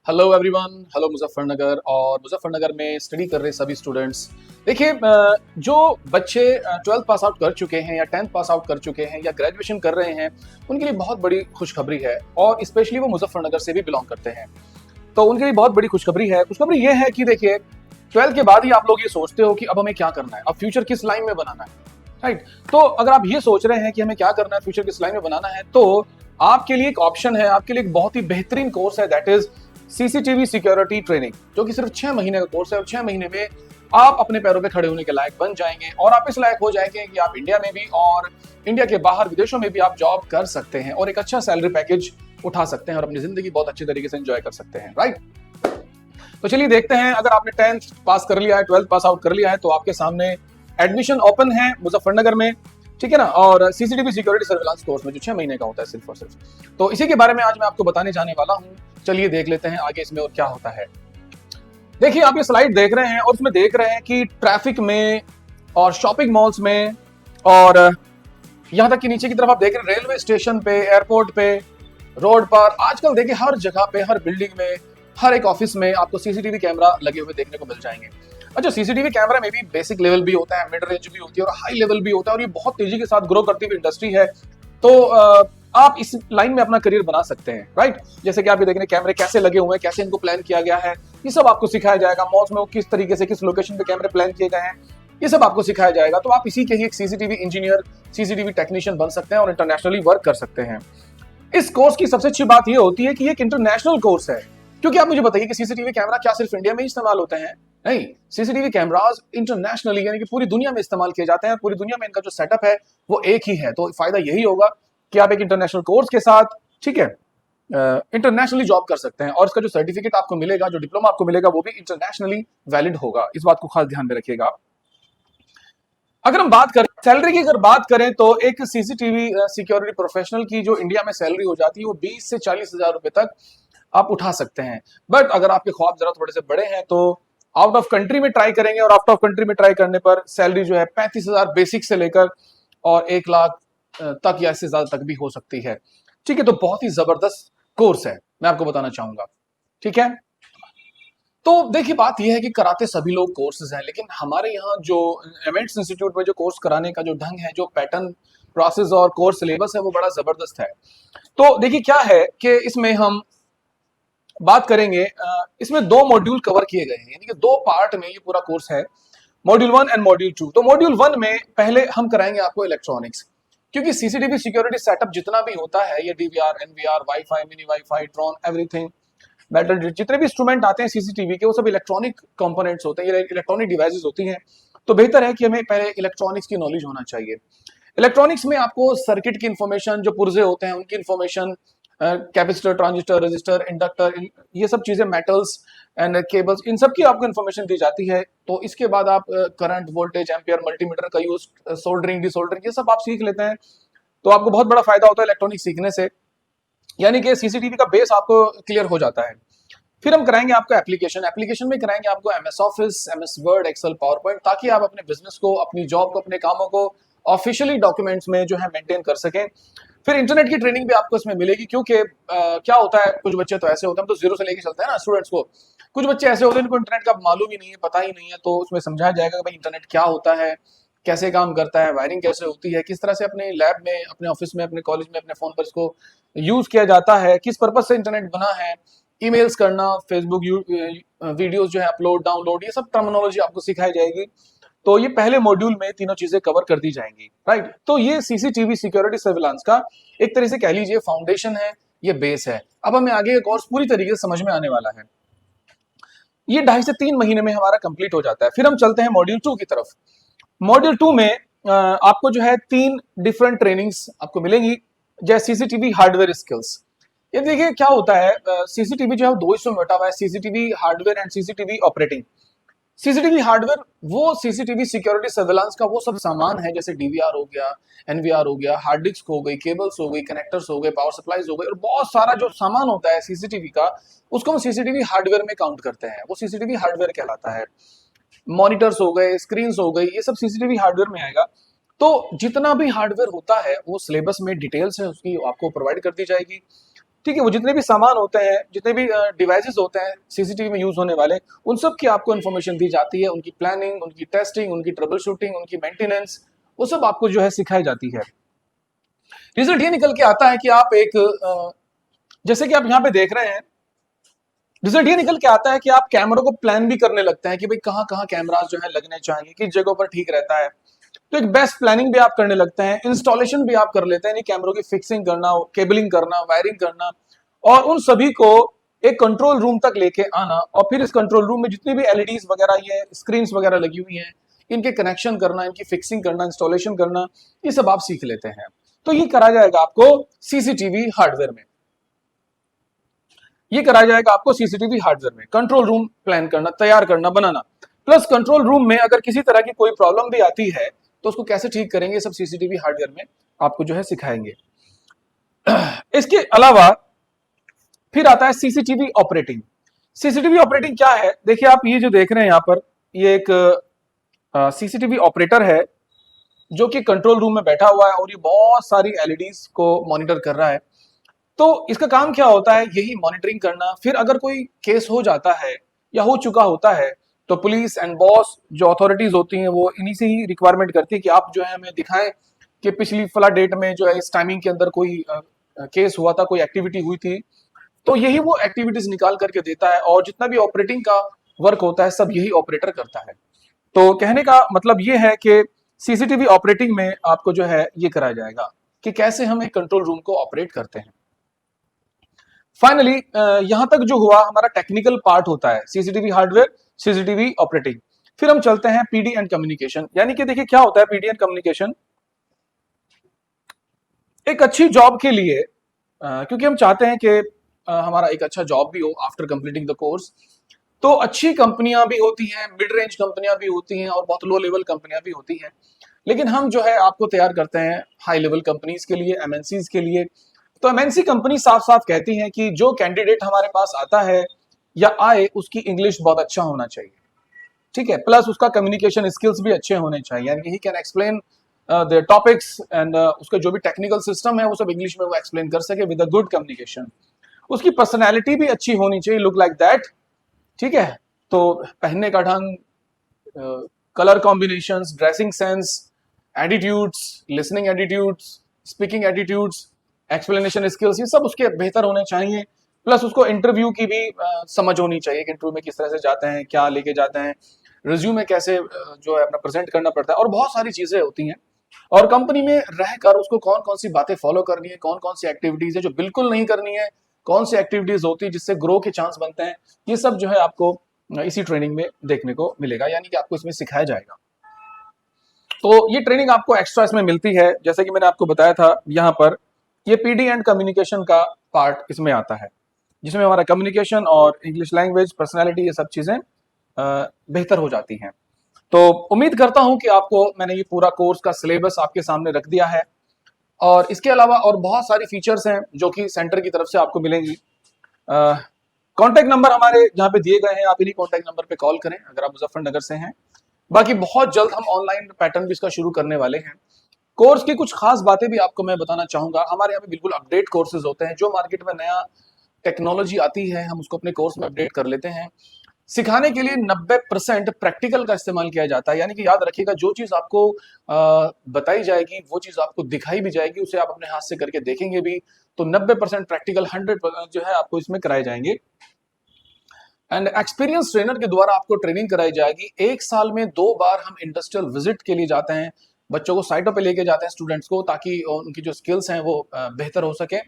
Hello everyone, hello Muzaffarnagar और मुजफ्फरनगर में study कर रहे सभी स्टूडेंट्स। देखिए, जो बच्चे 12th पास आउट कर चुके हैं या 10th पास आउट कर चुके हैं या ग्रेजुएशन कर रहे हैं, उनके लिए बहुत बड़ी खुशखबरी है और स्पेशली वो मुजफ्फरनगर से भी बिलोंग करते हैं, तो उनके लिए बहुत बड़ी खुशखबरी है। खुशखबरी ये है कि देखिए, 12th के बाद ही आप लोग ये सोचते हो कि अब हमें क्या करना है, अब फ्यूचर किस लाइन में बनाना है, राइट। तो अगर आप ये सोच रहे हैं कि हमें क्या करना है, फ्यूचर किस लाइन में बनाना है, तो आपके लिए एक ऑप्शन है, आपके लिए एक बहुत ही बेहतरीन कोर्स है, that is CCTV security training, जो कि सिर्फ 6 महीने का कोर्स है और 6 महीने में आप अपने पैरों पे खड़े होने के लायक बन जाएंगे और आप इस लायक हो जाएंगे कि आप इंडिया में भी और इंडिया के बाहर विदेशों में भी आप जॉब कर सकते हैं और एक अच्छा सैलरी पैकेज उठा सकते हैं और अपनी जिंदगी बहुत अच्छी तरीके से एंजॉय कर सकते हैं, राइट। तो चलिए देखते हैं, अगर आपने 10th पास कर लिया है, 12th पास आउट कर लिया है, तो आपके सामने एडमिशन ओपन है मुजफ्फरनगर में, ठीक है ना। और सीसीटीवी सिक्योरिटी सर्विलांस कोर्स में जो 6 महीने का होता है सिर्फ और सिर्फ, तो इसी के बारे में आज मैं आपको बताने जाने वाला हूं। चलिए देख लेते हैं आगे इसमें और क्या होता है। देखिए, आप ये स्लाइड देख रहे हैं और उसमें देख रहे हैं कि ट्रैफिक में और शॉपिंग मॉल्स में और यहां तक कि नीचे की तरफ आप देख रहे हैं रेलवे स्टेशन पे, एयरपोर्ट पे, रोड पर, आजकल देखिए हर जगह पे, हर बिल्डिंग में, हर एक ऑफिस में आपको सीसीटीवी कैमरा लगे हुए देखने को मिल जाएंगे। अच्छा, सीसीटीवी कैमरा में भी बेसिक लेवल भी होता है, मिड रेंज भी होती है और हाई लेवल भी होता है और ये बहुत तेजी के साथ ग्रो करती हुई इंडस्ट्री है। तो आप इस लाइन में अपना करियर बना सकते हैं, राइट। जैसे कि आप ये देख रहे हैं कैमरे कैसे लगे हुए हैं, कैसे इनको प्लान किया गया है, ये सब आपको सिखाया जाएगा। मॉल्स में वो किस तरीके से, किस लोकेशन पे कैमरे प्लान किए गए हैं, ये सब आपको सिखाया जाएगा। तो आप इसी के ही एक सीसीटीवी इंजीनियर, सीसीटीवी टेक्नीशियन बन सकते हैं और इंटरनेशनली वर्क कर सकते हैं। इस कोर्स की सबसे अच्छी बात ये होती है कि ये एक इंटरनेशनल कोर्स है, क्योंकि आप मुझे बताइए कि सीसीटीवी कैमरा क्या सिर्फ इंडिया में ही इस्तेमाल होते हैं? नहीं, सीसीटीवी कैमरास इंटरनेशनली यानी कि पूरी दुनिया में इस्तेमाल किए जाते हैं। पूरी दुनिया में इनका जो सेटअप है वो एक ही है। तो फायदा यही होगा कि आप एक इंटरनेशनल कोर्स के साथ, ठीक है, इंटरनेशनली जॉब कर सकते हैं और इसका जो सर्टिफिकेट आपको मिलेगा, जो डिप्लोमा आपको मिलेगा, वो भी इंटरनेशनली वैलिड होगा। इस बात को खास ध्यान में रखिएगा। अगर हम बात करें सैलरी की, अगर बात करें तो एक सीसीटीवी सिक्योरिटी प्रोफेशनल की जो इंडिया में सैलरी हो जाती है वो 20 से 40 हजार रुपए तक आप उठा सकते हैं। बट अगर आपके ख्वाब जरा थोड़े से बड़े हैं तो आउट ऑफ कंट्री में ट्राई करेंगे और आउट ऑफ कंट्री में ट्राई करने पर सैलरी जो है 35,000 बेसिक से लेकर और 1 लाख तक या इससे ज्यादा तक भी हो सकती है, ठीक है। तो बहुत ही जबरदस्त कोर्स है, मैं आपको बताना चाहूंगा, ठीक है। तो देखिए, बात यह है कि कराते सभी लोग कोर्सेज हैं, लेकिन हमारे यहाँ जो एमेंट्स इंस्टीट्यूट में जो कोर्स कराने का जो ढंग है, जो पैटर्न, प्रोसेस और कोर्स सिलेबस है, वो बड़ा जबरदस्त है। तो देखिए क्या है कि इसमें हम बात करेंगे, इसमें 2 मॉड्यूल कवर किए गए हैं, यानी कि 2 पार्ट में ये पूरा कोर्स है, मॉड्यूल 1 एंड मॉड्यूल 2। तो मॉड्यूल 1 में पहले हम कराएंगे आपको इलेक्ट्रॉनिक्स, क्योंकि सीसीटीवी सिक्योरिटी सेटअप जितना भी होता है, ये DVR, NVR, wifi, mini wifi, drone, everything, metal, जितने भी इंस्ट्रूमेंट आते हैं सीसीटीवी के, वो सब इलेक्ट्रॉनिक कंपोनेंट्स होते हैं, ये इलेक्ट्रॉनिक डिवाइसेस होती हैं। तो बेहतर है कि हमें पहले इलेक्ट्रॉनिक्स की नॉलेज होना चाहिए। इलेक्ट्रॉनिक्स में आपको सर्किट की इंफॉर्मेशन, जो पुर्जे होते हैं उनकी information, capacitor, transistor, resistor, inductor, ये सब चीजें, मेटल्स एंड केबल्स, इन सब की आपको इंफॉर्मेशन दी जाती है। तो इसके बाद आप करंट, वोल्टेज, एम्पियर, मल्टीमीटर का यूज, सोल्डरिंग, डिसोल्डरिंग, ये सब आप सीख लेते हैं। तो आपको बहुत बड़ा फायदा होता है इलेक्ट्रॉनिक सीखने से, यानी कि सीसीटीवी का बेस आपको क्लियर हो जाता है। फिर हम कराएंगे आपको एप्लीकेशन। एप्लीकेशन में कराएंगे आपको MS Office, MS Word, Excel, PowerPoint, ताकि आप अपने बिजनेस को, अपनी जॉब को, अपने कामों को ऑफिशियली डॉक्यूमेंट्स में जो है मेंटेन कर सकें। फिर इंटरनेट की ट्रेनिंग भी आपको इसमें मिलेगी, क्योंकि क्या होता है, कुछ बच्चे तो ऐसे होते हैं, हम तो जीरो से लेके चलते हैं ना स्टूडेंट्स को, कुछ बच्चे ऐसे होते हैं इनको इंटरनेट का मालूम ही नहीं है, पता ही नहीं है। तो उसमें समझाया जाएगा कि भाई इंटरनेट क्या होता है, कैसे काम करता है, वायरिंग कैसे होती है, किस तरह से अपने लैब में, अपने ऑफिस में, अपने कॉलेज में, अपने फोन पर इसको यूज किया जाता है, किस पर्पज से इंटरनेट बना है, ईमेल्स करना, फेसबुक वीडियोस जो है अपलोड, डाउनलोड, ये सब टर्मिनोलॉजी आपको सिखाई जाएगी। तो ये पहले मॉड्यूल में तीनों चीजें कवर कर दी जाएंगी, राइट। तो ये सीसीटीवी सिक्योरिटी सर्विलांस का एक तरह से कह लीजिए फाउंडेशन है, ये बेस है। अब हमें आगे का कोर्स पूरी तरीके से समझ में आने वाला है। ये 2.5 से 3 महीने में हमारा कंप्लीट हो जाता है। फिर हम चलते हैं मॉड्यूल 2 की तरफ। मॉड्यूल 2 में आपको जो है 3 डिफरेंट ट्रेनिंग्स आपको मिलेंगी, जैसे सीसीटीवी हार्डवेयर स्किल्स। ये देखिए क्या होता है, सीसीटीवी जो है 2 हिस्सों में बटा हुआ है, CCTV hardware and CCTV operating. CCTV hardware वो सीसीटीवी सिक्योरिटी सर्विलांस का वो सब सामान है, जैसे डीवीआर हो गया, एनवीआर हो गया, हार्ड डिस्क हो गई, केबल्स हो गई, कनेक्टर्स हो गए, पावर सप्लाईज हो गए, और बहुत सारा जो सामान होता है सीसीटीवी का, उसको हम सीसीटीवी हार्डवेयर में काउंट करते हैं, वो सीसीटीवी हार्डवेयर कहलाता है। मॉनिटर्स हो गए, स्क्रीन हो गई, ये सब सीसीटीवी हार्डवेयर में आएगा। तो जितना भी हार्डवेयर होता है वो सिलेबस में डिटेल्स है उसकी आपको प्रोवाइड कर दी जाएगी। ठीक है, वो जितने भी सामान होते हैं, जितने भी डिवाइसेस होते हैं सीसीटीवी में यूज होने वाले, उन सब की आपको इन्फॉर्मेशन दी जाती है, उनकी प्लानिंग, उनकी टेस्टिंग, उनकी ट्रबल शूटिंग, उनकी मेंटेनेंस, वो सब आपको जो है सिखाई जाती है। रिजल्ट ये निकल के आता है कि आप एक जैसे कि आप यहाँ पे देख रहे हैं, रिजल्ट ये निकल के आता है कि आप कैमरों को प्लान भी करने लगते हैं कि भाई कहाँ कहाँ कैमरास जो है लगने चाहिए, किस जगह पर ठीक रहता है। तो एक बेस्ट प्लानिंग भी आप करने लगते हैं, इंस्टॉलेशन भी आप कर लेते हैं, कैमरों की फिक्सिंग करना, केबलिंग करना, वायरिंग करना, और उन सभी को एक कंट्रोल रूम तक लेके आना, और फिर इस कंट्रोल रूम में जितनी भी एलईडीज वगैरह, ये स्क्रीन वगैरह लगी हुई हैं, इनके कनेक्शन करना, इनकी फिक्सिंग करना, इंस्टॉलेशन करना, ये सब आप सीख लेते हैं। तो ये करा जाएगा आपको सीसीटीवी हार्डवेयर में, ये कराया जाएगा आपको सीसीटीवी हार्डवेयर में, कंट्रोल रूम प्लान करना, तैयार करना, बनाना, प्लस कंट्रोल रूम में अगर किसी तरह की कोई प्रॉब्लम भी आती है तो उसको कैसे ठीक करेंगे, सब सीसीटीवी हार्डवेयर में आपको जो है सिखाएंगे। इसके अलावा फिर आता है सीसीटीवी ऑपरेटिंग। सीसीटीवी ऑपरेटिंग क्या है? देखिए, आप ये जो देख रहे हैं यहाँ पर, ये एक सीसीटीवी ऑपरेटर है जो कि कंट्रोल रूम में बैठा हुआ है और ये बहुत सारी एलईडीज को मॉनिटर कर रहा है। तो इसका काम क्या होता है? यही मॉनिटरिंग करना। फिर अगर कोई केस हो जाता है या हो चुका होता है तो पुलिस एंड बॉस जो अथॉरिटीज होती हैं वो इन्हीं से ही रिक्वायरमेंट करती है कि आप जो है हमें दिखाएं कि पिछली फला डेट में जो है इस टाइमिंग के अंदर कोई केस हुआ था, कोई एक्टिविटी हुई थी। तो यही वो एक्टिविटीज निकाल करके देता है, और जितना भी ऑपरेटिंग का वर्क होता है सब यही ऑपरेटर करता है। तो कहने का मतलब ये है कि सीसीटीवी ऑपरेटिंग में आपको जो है ये कराया जाएगा कि कैसे हम एक कंट्रोल रूम को ऑपरेट करते हैं। फाइनली यहां तक जो हुआ हमारा टेक्निकल पार्ट होता है, सीसीटीवी हार्डवेयर, सीसीटीवी ऑपरेटिंग। फिर हम चलते हैं पीडी एंड कम्युनिकेशन। यानी कि देखिए क्या होता है पीडी एंड कम्युनिकेशन। एक अच्छी जॉब के लिए क्योंकि हम चाहते हैं कि हमारा एक अच्छा जॉब भी हो आफ्टर कंप्लीटिंग द कोर्स, तो अच्छी कंपनियां भी होती हैं, मिड रेंज कंपनियां भी होती हैं, और बहुत लो लेवल कंपनियां भी होती हैं। लेकिन हम जो है आपको तैयार करते हैं हाई लेवल कंपनीज के लिए, एमएनसीज के लिए। तो एमएनसी कंपनी साफ साफ कहती हैं कि जो कैंडिडेट हमारे पास आता है या आए उसकी इंग्लिश बहुत अच्छा होना चाहिए, ठीक है, प्लस उसका कम्युनिकेशन स्किल्स भी अच्छे होने चाहिए, यानी he can explain the topics and उसका जो भी टेक्निकल सिस्टम है वो सब इंग्लिश में वो एक्सप्लेन कर सके विद अ गुड कम्युनिकेशन। उसकी पर्सनैलिटी भी अच्छी होनी चाहिए, लुक लाइक दैट, ठीक है। तो पहनने का ढंग, colour combinations, dressing sense, attitudes, listening attitudes, speaking attitudes, explanation skills, ये सब उसके बेहतर होने चाहिए। प्लस उसको इंटरव्यू की भी समझ होनी चाहिए कि इंटरव्यू में किस तरह से जाते हैं, क्या लेके जाते हैं, रिज्यूमे कैसे जो है अपना प्रेजेंट करना पड़ता है, और बहुत सारी चीजें होती हैं। और कंपनी में रहकर उसको कौन कौन सी बातें फॉलो करनी है, कौन कौन सी एक्टिविटीज है जो बिल्कुल नहीं करनी है, कौन सी एक्टिविटीज होती है जिससे ग्रो के चांस बनते हैं, ये सब जो है आपको इसी ट्रेनिंग में देखने को मिलेगा, यानी कि आपको इसमें सिखाया जाएगा। तो ये ट्रेनिंग आपको एक्स्ट्रा इसमें मिलती है, जैसे कि मैंने आपको बताया था यहाँ पर, ये पीडी एंड कम्युनिकेशन का पार्ट इसमें आता है, जिसमें हमारा कम्युनिकेशन और इंग्लिश लैंग्वेज, पर्सनैलिटी, ये सब चीजें बेहतर हो जाती हैं। तो उम्मीद करता हूं कि आपको मैंने ये पूरा कोर्स का सिलेबस आपके सामने रख दिया है, और इसके अलावा और बहुत सारी फीचर्स हैं जो कि सेंटर की तरफ से आपको मिलेंगी। कॉन्टैक्ट नंबर हमारे यहाँ पे दिए गए हैं, आप इन्हीं कॉन्टैक्ट नंबर पे कॉल करें अगर आप मुजफ्फरनगर से हैं। बाकी बहुत जल्द हम ऑनलाइन पैटर्न भी इसका शुरू करने वाले हैं। कोर्स की कुछ खास बातें भी आपको मैं बताना चाहूंगा। हमारे यहाँ पे बिल्कुल अपडेट कोर्सेज होते हैं, जो मार्केट में नया टेक्नोलॉजी आती है हम उसको अपने कोर्स में अपडेट कर लेते हैं। सिखाने के लिए 90% प्रैक्टिकल का इस्तेमाल किया जाता है, यानी कि याद रखिएगा जो चीज आपको बताई जाएगी वो चीज आपको दिखाई भी जाएगी, उसे आप अपने हाथ से करके देखेंगे भी। तो 90% प्रैक्टिकल, 100% जो है आपको इसमें कराए जाएंगे। एंड एक्सपीरियंस ट्रेनर के द्वारा आपको ट्रेनिंग कराई जाएगी। एक साल में 2 बार हम इंडस्ट्रियल विजिट के लिए जाते हैं, बच्चों को साइटों पे लेके जाते हैं स्टूडेंट्स को, ताकि उनकी जो स्किल्स हैं वो बेहतर हो सके,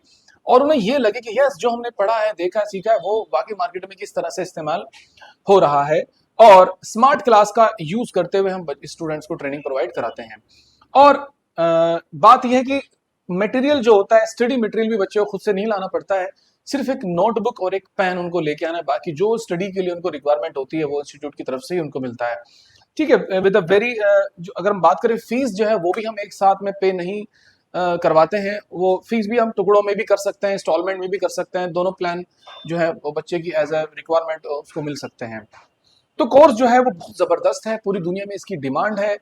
और उन्हें ये लगे कि यस जो हमने पढ़ा है, देखा है, सीखा है वो बाकी मार्केट में किस तरह से इस्तेमाल हो रहा है। और स्मार्ट क्लास का यूज करते हुए हम स्टूडेंट्स को ट्रेनिंग प्रोवाइड कराते हैं। और बात यह है कि मटेरियल जो होता है, स्टडी मटेरियल भी बच्चों को खुद से नहीं लाना पड़ता है, सिर्फ एक नोटबुक और एक पेन उनको लेके आना है। बाकी जो स्टडी के लिए उनको रिक्वायरमेंट होती है वो इंस्टीट्यूट की तरफ से ही उनको मिलता है, ठीक है। विद अ वेरी अगर हम बात करें फीस जो है वो भी हम एक साथ में पे नहीं करवाते हैं, वो फीस भी हम टुकड़ों में भी कर सकते हैं, इंस्टॉलमेंट में भी कर सकते हैं। दोनों प्लान जो है वो बच्चे की एज अ रिक्वायरमेंट उसको मिल सकते हैं। तो कोर्स जो है वो बहुत जबरदस्त है, पूरी दुनिया में इसकी डिमांड है,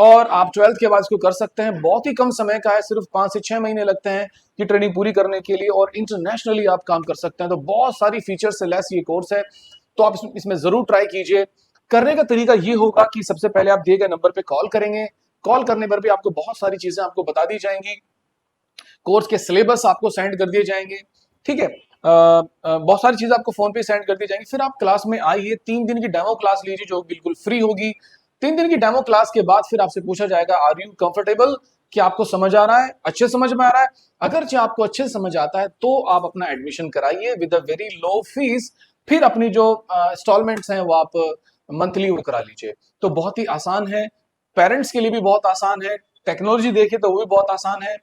और आप 12th के बाद इसको कर सकते हैं। बहुत ही कम समय का है, सिर्फ 5 से 6 महीने लगते हैं ये ट्रेनिंग पूरी करने के लिए, और इंटरनेशनली आप काम कर सकते हैं। तो बहुत सारी फीचर से लेस ये कोर्स है, तो आप इसमें जरूर ट्राई कीजिए। करने का तरीका ये होगा कि सबसे पहले आप दिए गए नंबर पे कॉल करेंगे। कॉल करने पर भी आपको बहुत सारी चीजें आपको बता दी जाएंगी, कोर्स के सिलेबस आपको सेंड कर दिए जाएंगे, ठीक है। बहुत सारी चीजें आपको फोन पे सेंड कर दी जाएंगी। फिर आप क्लास में आइए, 3 दिन की डेमो क्लास लीजिए जो बिल्कुल फ्री होगी। 3 दिन की डेमो क्लास के बाद फिर आपसे पूछा जाएगा आर यू कंफर्टेबल, कि आपको समझ आ रहा है, अच्छे समझ में आ रहा है। अगर जो आपको अच्छे समझ आता है तो आप अपना एडमिशन कराइए with a very low fees. फिर अपनी जो इंस्टॉलमेंट्स हैं वो आप मंथली वो करा लीजिए। तो बहुत ही आसान है, पेरेंट्स के लिए भी बहुत आसान है, टेक्नोलॉजी देखे तो वो भी बहुत आसान है,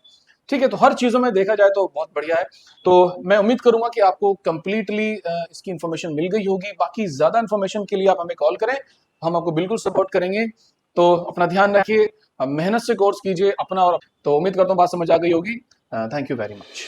ठीक है। तो हर चीजों में देखा जाए तो बहुत बढ़िया है। तो मैं उम्मीद करूंगा कि आपको कंप्लीटली इसकी इन्फॉर्मेशन मिल गई होगी। बाकी ज्यादा इन्फॉर्मेशन के लिए आप हमें कॉल करें, हम आपको बिल्कुल सपोर्ट करेंगे। तो अपना ध्यान रखिए, मेहनत से कोर्स कीजिए अपना, और तो उम्मीद करता हूँ बात समझ आ गई होगी। Thank you very much.